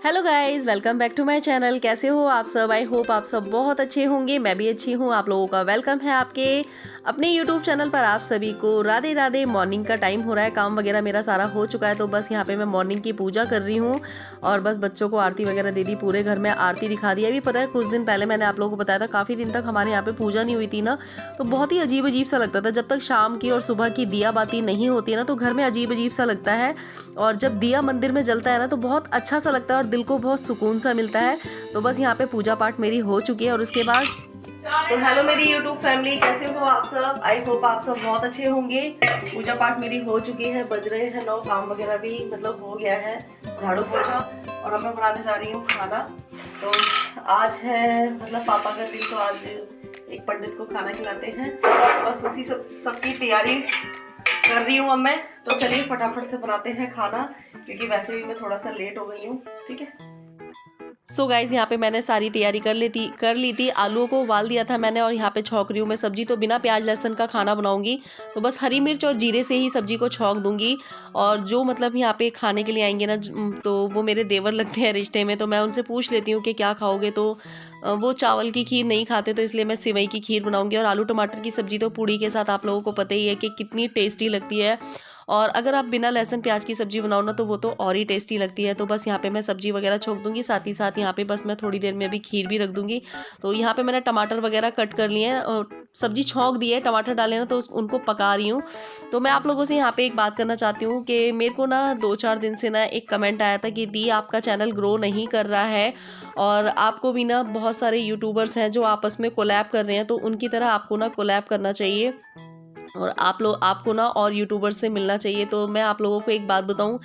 Hello guys, welcome back to my channel. कैसे हो आप सब? आई होप आप सब बहुत अच्छे होंगे। मैं भी अच्छी हूँ। आप लोगों का वेलकम है आपके अपने यूट्यूब चैनल पर। आप सभी को राधे राधे। मॉर्निंग का टाइम हो रहा है, काम वगैरह मेरा सारा हो चुका है, तो बस यहाँ पे मैं मॉर्निंग की पूजा कर रही हूँ और बस बच्चों को आरती वगैरह दे दी। पूरे घर में आरती दिखा दी। अभी पता है कुछ दिन पहले मैंने आप लोगों को बताया था, काफ़ी दिन तक हमारे यहाँ पे पूजा नहीं हुई थी ना, तो बहुत ही अजीब अजीब सा लगता था। जब तक शाम की और सुबह की दिया बाती नहीं होती है ना, तो घर में अजीब अजीब सा लगता है। और जब दिया मंदिर में जलता है ना, तो बहुत अच्छा सा लगता है और दिल को बहुत सुकून सा मिलता है। तो बस यहाँ पे पूजा पाठ मेरी हो चुकी है और उसके बाद हेलो मेरी यूट्यूब फैमिली, कैसे हो आप सब? आई होप आप सब बहुत अच्छे होंगे। पूजा पाठ मेरी हो चुकी है, बज रहे हैं 9, काम वगैरह भी मतलब हो गया है, झाड़ू पोछा। और अब मैं बनाने जा रही हूँ खाना। तो आज है मतलब पापा का दिन, तो आज एक पंडित को खाना खिलाते हैं। बस उसी सबकी तैयारी कर रही हूँ अब मैं। तो चलिए फटाफट से बनाते हैं खाना, क्योंकि वैसे भी मैं थोड़ा सा लेट हो गई हूँ। ठीक है। सो गाइज, यहाँ पे मैंने सारी तैयारी कर ली थी। आलूओं को उबाल दिया था मैंने और यहाँ पे छौंक रही हूँ मैं सब्जी। तो बिना प्याज लहसुन का खाना बनाऊंगी, तो बस हरी मिर्च और जीरे से ही सब्जी को छौंक दूंगी। और जो मतलब यहाँ पे खाने के लिए आएंगे ना, तो वो मेरे देवर लगते हैं रिश्ते में, तो मैं उनसे पूछ लेती हूँ कि क्या खाओगे। तो वो चावल की खीर नहीं खाते, तो इसलिए मैं सिवई की खीर बनाऊंगी। और आलू टमाटर की सब्जी तो पूड़ी के साथ आप लोगों को पता ही है कि कितनी टेस्टी लगती है। और अगर आप बिना लहसुन प्याज की सब्जी बनाओ ना, तो वो तो और ही टेस्टी लगती है। तो बस यहाँ पे मैं सब्जी वगैरह छोक दूंगी, साथ ही साथ यहाँ पे बस मैं थोड़ी देर में अभी खीर भी रख दूंगी। तो यहाँ पे मैंने टमाटर वगैरह कट कर लिए हैं और सब्जी छोंक दी है, टमाटर डाले ना, तो उनको पका रही हूँ। तो मैं आप लोगों से यहाँ पे एक बात करना चाहती हूँ कि मेरे को ना 2-4 दिन से ना एक कमेंट आया था कि दी, आपका चैनल ग्रो नहीं कर रहा है और आपको भी ना बहुत सारे यूट्यूबर्स हैं जो आपस में कोलैब कर रहे हैं, तो उनकी तरह आपको ना कोलैब करना चाहिए और आपको ना और यूट्यूबर्स से मिलना चाहिए। तो मैं आप लोगों को एक बात बताऊं,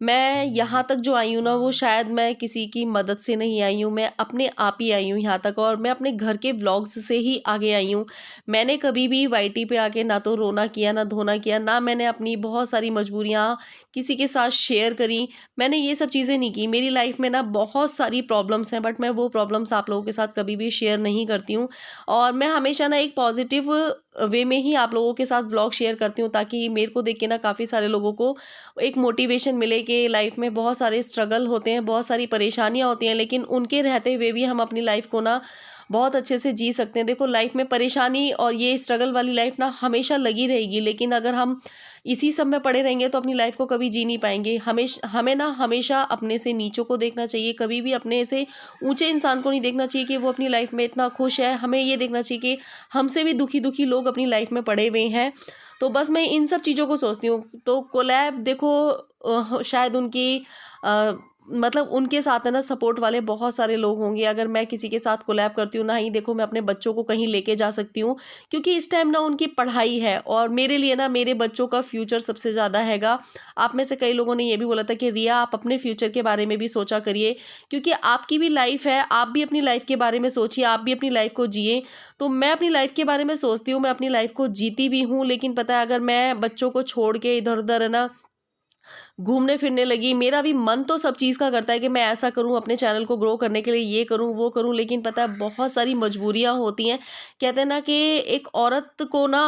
मैं यहाँ तक जो आई हूँ ना, वो शायद मैं किसी की मदद से नहीं आई हूँ, मैं अपने आप ही आई हूँ यहाँ तक। और मैं अपने घर के व्लॉग्स से ही आगे आई हूँ। मैंने कभी भी वाईटी पे आके ना तो रोना किया, ना धोना किया, ना मैंने अपनी बहुत सारी मजबूरियाँ किसी के साथ शेयर करी। मैंने ये सब चीज़ें नहीं की। मेरी लाइफ में ना बहुत सारी प्रॉब्लम्स हैं, बट मैं वो प्रॉब्लम्स आप लोगों के साथ कभी भी शेयर नहीं करती हूँ। और मैं हमेशा ना एक पॉजिटिव वे में ही आप लोगों के साथ व्लॉग शेयर करती हूँ, ताकि मेरे को देख के ना काफ़ी सारे लोगों को एक मोटिवेशन मिले कि लाइफ में बहुत सारे स्ट्रगल होते हैं, बहुत सारी परेशानियाँ होती हैं, लेकिन उनके रहते हुए भी हम अपनी लाइफ को ना बहुत अच्छे से जी सकते हैं। देखो, लाइफ में परेशानी और ये स्ट्रगल वाली लाइफ ना हमेशा लगी रहेगी, लेकिन अगर हम इसी सब में पड़े रहेंगे तो अपनी लाइफ को कभी जी नहीं पाएंगे। हमें ना हमेशा अपने से नीचों को देखना चाहिए, कभी भी अपने से ऊंचे इंसान को नहीं देखना चाहिए कि वो अपनी लाइफ में इतना खुश है। हमें ये देखना चाहिए कि हमसे भी दुखी दुखी लोग अपनी लाइफ में पड़े हुए हैं। तो बस मैं इन सब चीज़ों को सोचती हूँ। तो कोलैब देखो, शायद उनकी मतलब उनके साथ है ना सपोर्ट वाले बहुत सारे लोग होंगे। अगर मैं किसी के साथ कोलैब करती हूँ ना, ही देखो मैं अपने बच्चों को कहीं लेके जा सकती हूँ, क्योंकि इस टाइम ना उनकी पढ़ाई है और मेरे लिए ना मेरे बच्चों का फ्यूचर सबसे ज़्यादा हैगा। आप में से कई लोगों ने ये भी बोला था कि रिया, आप अपने फ्यूचर के बारे में भी सोचा करिए, क्योंकि आपकी भी लाइफ है, आप भी अपनी लाइफ के बारे में सोचिए, आप भी अपनी लाइफ को जिए। तो मैं अपनी लाइफ के बारे में सोचती हूँ, मैं अपनी लाइफ को जीती भी हूँ, लेकिन पता है अगर मैं बच्चों को छोड़ के इधर उधर है ना घूमने फिरने लगी, मेरा भी मन तो सब चीज़ का करता है कि मैं ऐसा करूं, अपने चैनल को ग्रो करने के लिए ये करूं वो करूं, लेकिन पता है बहुत सारी मजबूरियां होती हैं। कहते हैं ना कि एक औरत को ना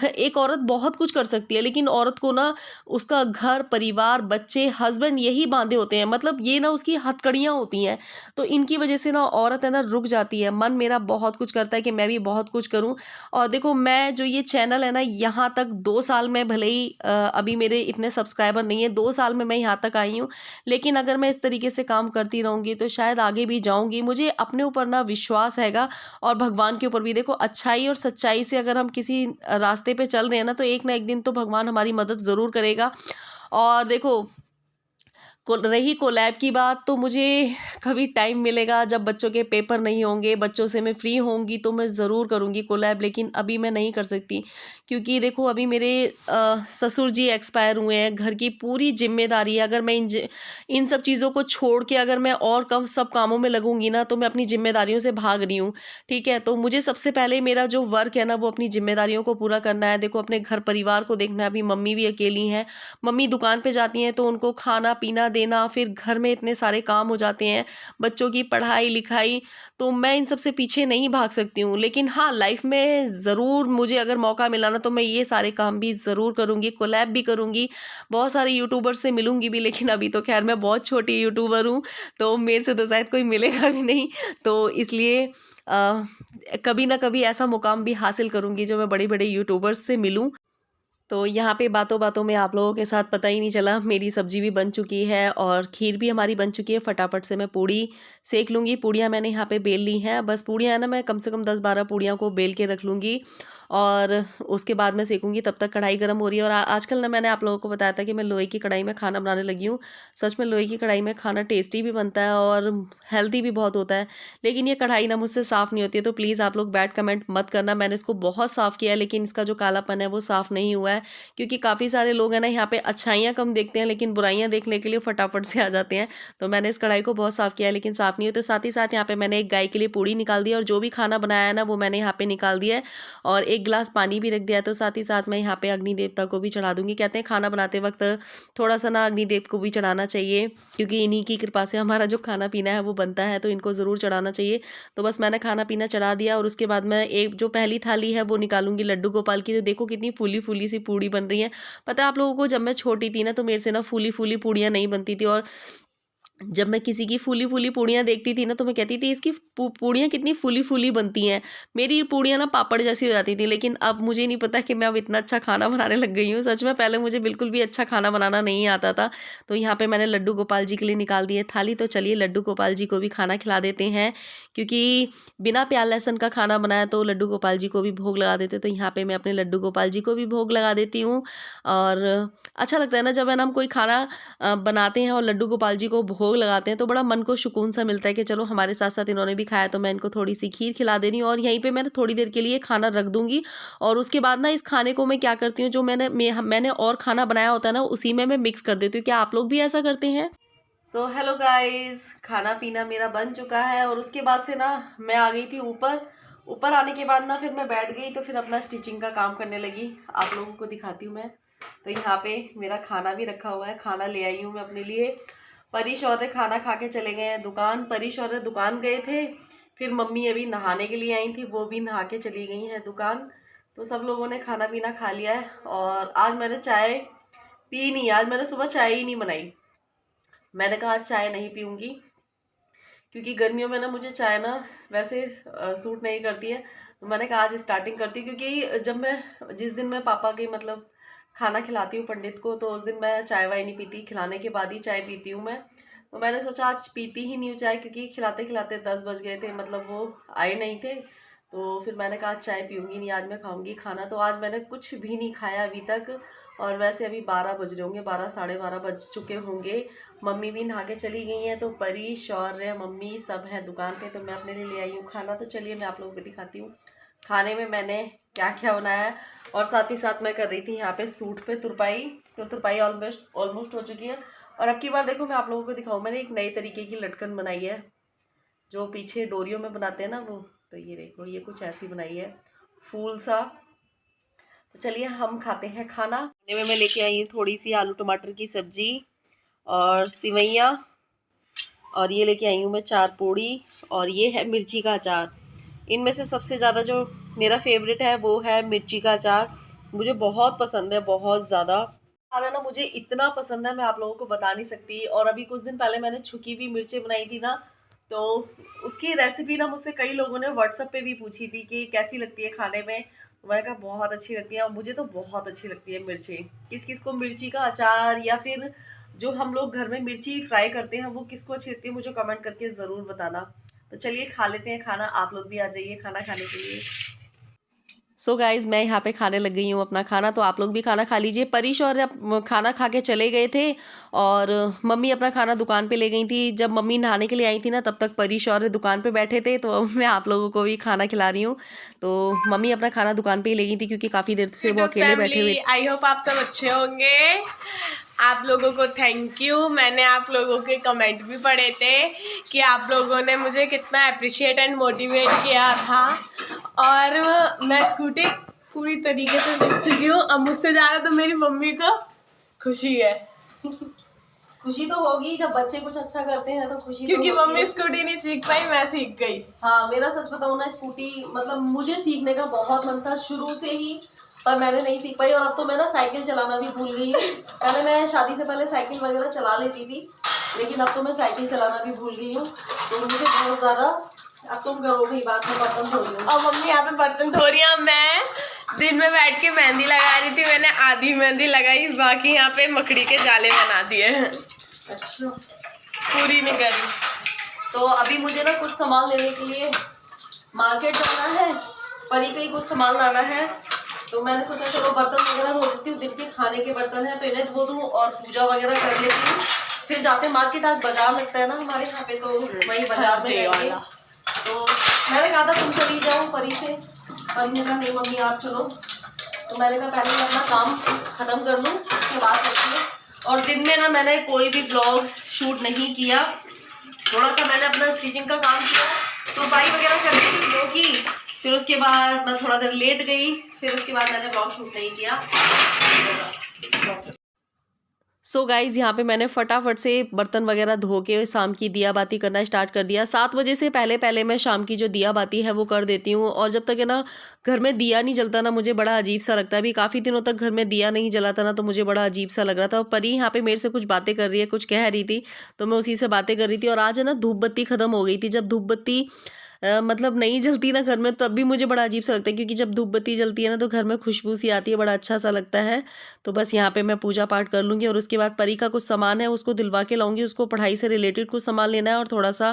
एक औरत बहुत कुछ कर सकती है, लेकिन औरत को ना उसका घर परिवार बच्चे हस्बैंड यही बांधे होते हैं, मतलब ये ना उसकी हथकड़ियाँ होती हैं। तो इनकी वजह से ना औरत है ना रुक जाती है। मन मेरा बहुत कुछ करता है कि मैं भी बहुत कुछ करूँ। और देखो, मैं जो ये चैनल है ना, यहाँ तक 2 साल में भले ही अभी मेरे इतने सब्सक्राइबर नहीं है, 2 साल में मैं यहाँ तक आई हूँ, लेकिन अगर मैं इस तरीके से काम करती रहूँगी तो शायद आगे भी जाऊँगी। मुझे अपने ऊपर ना विश्वास हैगा और भगवान के ऊपर भी। देखो, अच्छाई और सच्चाई से अगर हम किसी रास्ते पे चल रहे हैं ना, तो एक ना एक दिन तो भगवान हमारी मदद ज़रूर करेगा। और देखो, रही कोलैब की बात, तो मुझे कभी टाइम मिलेगा जब बच्चों के पेपर नहीं होंगे, बच्चों से मैं फ्री होंगी, तो मैं ज़रूर करूँगी कोलैब, लेकिन अभी मैं नहीं कर सकती। क्योंकि देखो, अभी मेरे ससुर जी एक्सपायर हुए हैं, घर की पूरी जिम्मेदारी है। अगर मैं इन सब चीज़ों को छोड़ के अगर मैं और कम सब कामों में लगूंगी ना, तो मैं अपनी जिम्मेदारियों से भाग रही हूँ। ठीक है, तो मुझे सबसे पहले मेरा जो वर्क है ना, वो अपनी जिम्मेदारियों को पूरा करना है। देखो, अपने घर परिवार को देखना है। अभी मम्मी भी अकेली हैं, मम्मी दुकान पे जाती हैं, तो उनको खाना पीना देना, फिर घर में इतने सारे काम हो जाते हैं। बच्चों की पढ़ाई लिखाई, तो मैं इन सब से पीछे नहीं भाग सकती हूँ। लेकिन हाँ, लाइफ में ज़रूर मुझे अगर मौका मिला ना, तो मैं ये सारे काम भी ज़रूर करूँगी, कोलैब भी करूँगी, बहुत सारे यूट्यूबर से मिलूँगी भी। लेकिन अभी तो ख़ैर मैं बहुत छोटी यूट्यूबर हूँ, तो मेरे से तो शायद कोई मिलेगा भी नहीं। तो इसलिए अ, कभी ना कभी ऐसा मुकाम भी हासिल करूँगी जो मैं बड़े-बड़े यूट्यूबर्स से मिलूँ। तो यहाँ पे बातों-बातों में आप लोगों के साथ पता ही नहीं चला, मेरी सब्ज़ी भी बन चुकी है और खीर भी हमारी बन चुकी है। फटाफट से मैं पूड़ी सेक लूँगी। पूड़ियाँ मैंने यहाँ पे बेल ली हैं। बस पूड़ियाँ है ना, मैं कम से कम 10-12 पूड़ियों को बेल के रख लूँगी और उसके बाद मैं सेकूँगी। तब तक कढ़ाई गर्म हो रही है और आजकल ना मैंने आप लोगों को बताया था कि मैं लोहे की कढ़ाई में खाना बनाने लगी हूँ। सच में लोहे की कढ़ाई में खाना टेस्टी भी बनता है और हेल्दी भी बहुत होता है। लेकिन ये कढ़ाई ना मुझसे साफ़ नहीं होती है, तो प्लीज़ आप लोग बैड कमेंट मत करना। मैंने इसको बहुत साफ़ किया है, लेकिन इसका जो कालापन है वो साफ़ नहीं हुआ है। क्योंकि काफ़ी सारे लोग हैं ना, यहाँ पे अच्छाइयाँ कम देखते हैं लेकिन बुराइयाँ देखने के लिए फटाफट से आ जाते हैं। तो मैंने इस कढ़ाई को बहुत साफ़ किया है, लेकिन साफ़ नहीं हुई। तो साथ ही साथ यहाँ पे मैंने एक गाय के लिए पूड़ी निकाल दी है और जो भी खाना बनाया है ना, वो मैंने यहाँ पे निकाल दिया है और 1 गिलास पानी भी रख दिया है। तो साथ ही साथ मैं यहाँ पे अग्नि देवता को भी चढ़ा दूँगी। कहते हैं खाना बनाते वक़्त थोड़ा-सा ना अग्नि देव को भी चढ़ाना चाहिए, क्योंकि इन्हीं की कृपा से हमारा जो खाना-पीना है वो बनता है, तो इनको ज़रूर चढ़ाना चाहिए। तो बस मैंने खाना-पीना चढ़ा दिया और उसके बाद मैं एक जो पहली थाली है वो निकालूँगी लड्डू गोपाल की। तो देखो कितनी फूली-फूली सी पूड़ी बन रही है। पता है आप लोगों को, जब मैं छोटी थी ना, तो मेरे से ना फूली-फूली पूड़ियाँ नहीं बनती थी और जब मैं किसी की फूली-फूली पूड़ियाँ देखती थी ना, तो मैं कहती थी इसकी पूड़ियाँ कितनी फूली-फूली बनती हैं। मेरी पूड़ियाँ ना पापड़ जैसी हो जाती थी। लेकिन अब मुझे नहीं पता कि मैं अब इतना अच्छा खाना बनाने लग गई हूँ। सच में पहले मुझे बिल्कुल भी अच्छा खाना बनाना नहीं आता था। तो यहाँ पे मैंने लड्डू गोपाल जी के लिए निकाल दी है थाली। तो चलिए लड्डू गोपाल जी को भी खाना खिला देते हैं, क्योंकि बिना प्याज़ लहसुन का खाना बनाया तो लड्डू गोपाल जी को भी भोग लगा देते। तो यहाँ पे मैं अपने लड्डू गोपाल जी को भी भोग लगा देती हूँ। और अच्छा लगता है ना, जब है ना हम कोई खाना बनाते हैं और लड्डू गोपाल जी को भोग लगाते हैं, तो बड़ा मन को सुकून सा मिलता है कि चलो हमारे साथ-साथ इन्होंने भी खाया, तो मैं इनको थोड़ी-सी खीर खिला दे रही हूँ और यहीं पे मैं थोड़ी देर के लिए खाना रख दूँगी। और उसके बाद ना इस खाने को मैं क्या करती हूँ, जो मैंने और खाना बनाया होता है ना, उसी में मैं मिक्स कर देती हूँ। क्या आप लोग भी ऐसा करते हैं? सो हेलो गाइस, खाना-पीना मेरा बन चुका है और उसके बाद से ना मैं आ गई थी ऊपर। ऊपर आने के बाद ना फिर मैं बैठ गई, तो फिर अपना स्टिचिंग का काम करने लगी। आप लोगों को दिखाती हूँ मैं। तो यहाँ पे मेरा खाना भी रखा हुआ है, खाना ले आई हूँ मैं अपने लिए। परी शौर्य खाना खा के चले गए हैं दुकान। परी शौर्य दुकान गए थे, फिर मम्मी अभी नहाने के लिए आई थी, वो भी नहा के चली गई हैं दुकान। तो सब लोगों ने खाना पीना खा लिया है और आज मैंने चाय पी नहीं। आज मैंने सुबह चाय ही नहीं बनाई। मैंने कहा आज चाय नहीं पीऊँगी, क्योंकि गर्मियों में ना मुझे चाय ना वैसे सूट नहीं करती है। तो मैंने कहा आज स्टार्टिंग करती हूँ, क्योंकि जिस दिन मैं पापा के मतलब खाना खिलाती हूँ पंडित को, तो उस दिन मैं चाय वाय नहीं पीती, खिलाने के बाद ही चाय पीती हूँ मैं। तो मैंने सोचा आज पीती ही नहीं हूँ चाय, क्योंकि खिलाते खिलाते 10 बज गए थे, मतलब वो आए नहीं थे। तो फिर मैंने कहा चाय पीऊँगी नहीं, आज मैं खाऊँगी खाना। तो आज मैंने कुछ भी नहीं खाया अभी तक। और वैसे अभी 12 बज रहे होंगे, 12 साढ़े 12 बज चुके होंगे। मम्मी भी नहा के चली गई हैं, तो परी शौर्य मम्मी सब हैं दुकान पे। तो मैं अपने लिए ले आई हूँ खाना। तो चलिए मैं आप लोगों को दिखाती हूँ खाने में मैंने क्या क्या बनाया है। और साथ ही साथ मैं कर रही थी यहाँ पे सूट पे तुरपाई। तो तुरपाई ऑलमोस्ट हो चुकी है। और अब की बार देखो मैं आप लोगों को दिखाऊँ, मैंने एक नई तरीके की लटकन बनाई है, जो पीछे डोरियों में बनाते हैं ना वो। तो ये देखो, ये कुछ ऐसी बनाई है, फूल सा। तो चलिए हम खाते हैं खाना। खाने में मैं लेके आई हूँ थोड़ी सी आलू टमाटर की सब्जी और सिवैयाँ, और ये लेके आई हूँ मैं 4 पूड़ी, और ये है मिर्ची का अचार। इनमें से सबसे ज़्यादा जो मेरा फेवरेट है वो है मिर्ची का अचार। मुझे बहुत पसंद है, बहुत ज़्यादा। अचार ना मुझे इतना पसंद है, मैं आप लोगों को बता नहीं सकती। और अभी कुछ दिन पहले मैंने छुकी हुई मिर्चें बनाई थी ना, तो उसकी रेसिपी ना मुझसे कई लोगों ने व्हाट्सएप पे भी पूछी थी कि कैसी लगती है खाने में। तो मैंने कहा बहुत अच्छी लगती है, और मुझे तो बहुत अच्छी लगती है मिर्ची। किस किस को मिर्ची का अचार या फिर जो हम लोग घर में मिर्ची फ्राई करते हैं वो किसको अच्छी लगती है, मुझे कमेंट करके ज़रूर बताना। तो चलिए खा लेते हैं खाना। आप लोग भी आ जाइए खाना खाने के लिए। सो गाइज़, मैं यहाँ पे खाने लग गई हूँ अपना खाना, तो आप लोग भी खाना खा लीजिए। परीश और खाना खा के चले गए थे और मम्मी अपना खाना दुकान पे ले गई थी। जब मम्मी नहाने के लिए आई थी ना, तब तक परीश और दुकान पे बैठे थे। तो मैं आप लोगों को भी खाना खिला रही हूँ। तो मम्मी अपना खाना दुकान पे ही ले गई थी, क्योंकि काफ़ी देर से वो अकेले बैठे हुए थे। आई होप आप सब अच्छे होंगे। आप लोगों को थैंक यू। मैंने आप लोगों के कमेंट भी पढ़े थे कि आप लोगों ने मुझे कितना अप्रिशिएट एंड मोटिवेट किया था, और मैं स्कूटी पूरी तरीके से सीख चुकी हूँ। अब मुझसे ज़्यादा तो मेरी मम्मी को खुशी है। खुशी तो होगी जब बच्चे कुछ अच्छा करते हैं तो खुशी क्योंकि तो होती मम्मी है। स्कूटी नहीं सीख पाई, मैं सीख गई। हाँ, मेरा सच बताऊँ ना, स्कूटी मतलब मुझे सीखने का बहुत मन था शुरू से ही, पर मैंने नहीं सीख पाई। और अब तो मैं ना साइकिल चलाना भी भूल गई हूँ। पहले मैं शादी से पहले साइकिल वगैरह चला लेती थी, लेकिन अब तो मैं साइकिल चलाना भी भूल गई हूँ। तो मुझे बहुत ज़्यादा, अब तुम करो भाई बात, में बर्तन धो रही हूँ। और मम्मी यहाँ पे बर्तन धो रही है, मैं दिन में बैठ के मेहंदी लगा रही थी। मैंने आधी मेहंदी लगाई, बाकी यहाँ पे मकड़ी के जाले बना दिए। अच्छा, पूरी नहीं करी। तो अभी मुझे ना कुछ सामान लेने के लिए मार्केट जाना है, परी का ही कुछ सामान लाना है। तो मैंने सोचा चलो बर्तन वगैरह धो देती हूँ, दिन के खाने के बर्तन हैं तो इन्हें धो दूँ और पूजा वगैरह कर लेती हूँ। फिर जाते मार्केट, आज बाजार लगता है ना हमारे यहाँ पे, तो वही बाजार में जाएंगे। तो मैंने कहा था तुम चली जाओ परी से, परी ने कहा नहीं मम्मी आप चलो। तो मैंने कहा पहले मैं अपना काम खत्म कर लूँ, उसके बाद चलती है। और दिन में ना मैंने कोई भी ब्लॉग शूट नहीं किया, थोड़ा सा मैंने अपना स्टिचिंग का काम किया, तो बाई वगैरह कर रही थी जो की। फिर उसके बाद मैं थोड़ा देर लेट गई, फिर उसके बाद मैंने ब्लॉग शूट नहीं किया। सो गाइज़, यहाँ पे मैंने फटाफट से बर्तन वगैरह धो के शाम की दिया बाती करना स्टार्ट कर दिया। 7 बजे से पहले पहले मैं शाम की जो दिया बाती है वो कर देती हूँ। और जब तक है ना घर में दिया नहीं जलता ना, मुझे बड़ा अजीब सा लगता है। अभी काफ़ी दिनों तक घर में दिया नहीं जला था ना, तो मुझे बड़ा अजीब सा लग रहा था। और परी यहाँ पे मेरे से कुछ बातें कर रही है, कुछ कह रही थी, तो मैं उसी से बातें कर रही थी। और आज है ना धूप बत्ती ख़त्म हो गई थी। जब धूप बत्ती मतलब नहीं जलती ना घर में, तब भी मुझे बड़ा अजीब सा लगता है, क्योंकि जब धूप बत्ती जलती है ना तो घर में खुशबू सी आती है, बड़ा अच्छा सा लगता है। तो बस यहाँ पे मैं पूजा पाठ कर लूँगी और उसके बाद परी का कुछ सामान है उसको दिलवा के लाऊंगी। उसको पढ़ाई से रिलेटेड कुछ सामान लेना है, और थोड़ा सा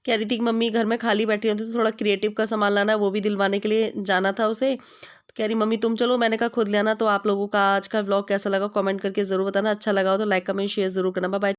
कह रही थी कि मम्मी घर में खाली बैठी रहती तो थोड़ा क्रिएटिव का सामान लाना है, वो भी दिलवाने के लिए जाना था उसे। तो कह रही मम्मी तुम चलो, मैंने कहा खुद लेना। तो आप लोगों का आज का व्लॉग कैसा लगा कमेंट करके ज़रूर बताना, अच्छा लगा हो तो लाइक कमेंट शेयर ज़रूर करना। Bye bye.